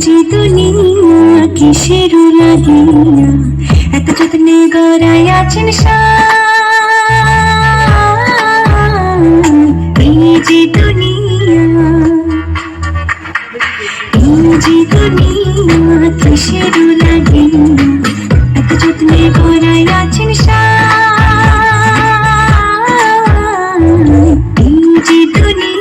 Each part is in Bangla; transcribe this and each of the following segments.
যে দুনিয়া কিসের লাগিয়া এত যত্নে গড়াই আছেন এই যে দুনিয়া কিসের লাগিয়া এত যত্নে গড়াই আছেন এই যে দুনিয়া।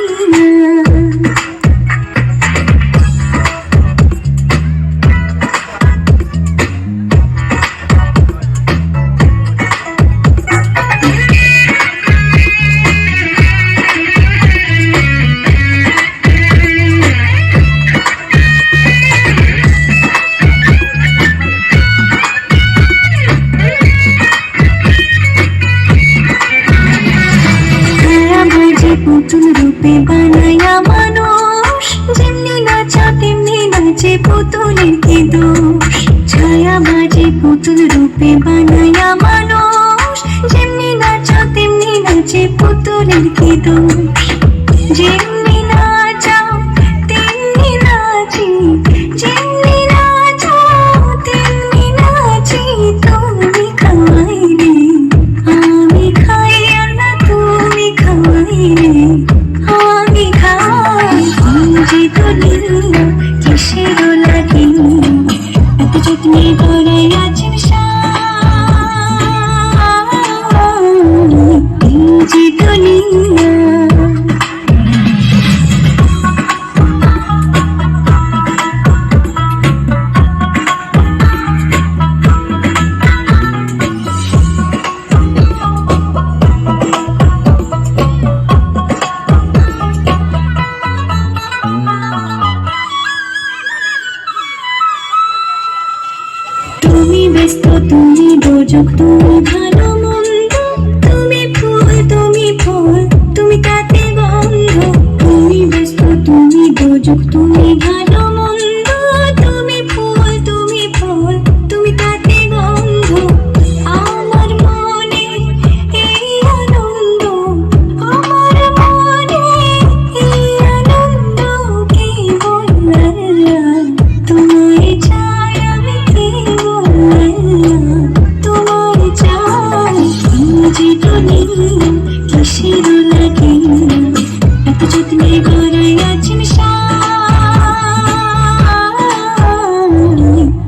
পুতুল রূপে বানায়া মানুষ, যেমনি নাচা তেমনি নাচে পুতুলের কি দোষ। ছায়া বাজে পুতুল রূপে বানায়া মানুষ, যেমনি নাচা তেমনি নাচে পুতুলের কি দোষ। যেমনি নাচাও তেমনি নাচি, যেমনি নাচাও তেমনি নাচি। তুমি খাওয়াইলে আমি খাই আর না তুমি খাওয়াইলে আমি খাই। যে দুনিয়া কিসের লাগিয়া এত যত্নে গড়াই আছেন এই যে দুনিয়া। তুমি ব্যস্ত তুমি দোজক তুমি ভালো মন্দ, তুমি ফুল তুমি ফল তুমি তাতে গন্ধ। তুমি ব্যস্ত তুমি দোজক তুমি ভালো মন্দ, তুমি ফুল তুমি ফল তুমি তাতে গন্ধ। আমার মনে এই আনন্দ, আমার মনে এই আনন্দ কি বললাম। তোমায় চাই আমি কি তোমায় চাই। যে দুনিয়া কিসের লাগিয়া এত যত্নে গড়াই আছেন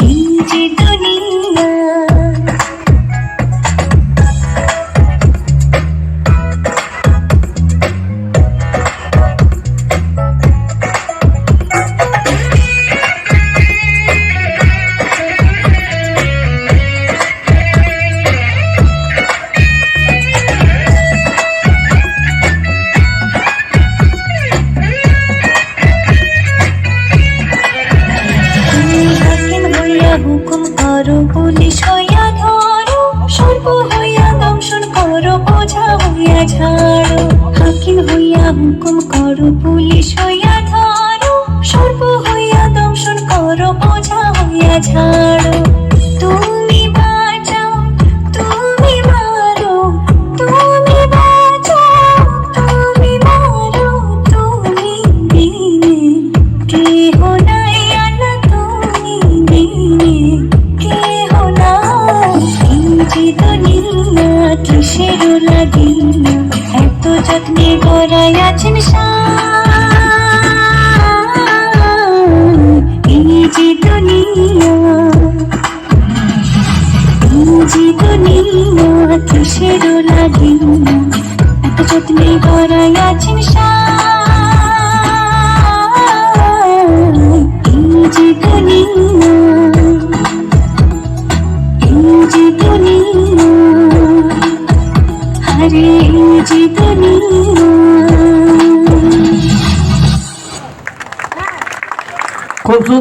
এই যে দুনিয়া। হুকুম করো পুলিশ হইয়া ধরো, সর্ব হইয়া দংশন করো বোঝা হইয়া ঝাড়ো। হাকিম হইয়া হুকুম করো পুলিশ হইয়া ধরো, সর্ব হইয়া দংশন করো বোঝা হইয়া ঝাড়ো। তুমি বাঁচাও তুমি মারো, তুমি বাঁচাও তুমি মারো। তুমি দিনে কেহ নাই আনা, তুমি দিনে কেহ নাই। এই যে দুনিয়া কিসের লাগিয়া এত যত্নে গড়াই আছেন এই যে দুনিয়া। এই যে দুনিয়া কিসের লাগিয়া এত যত্নে গড়াই আছেন এই যে দুনিয়া।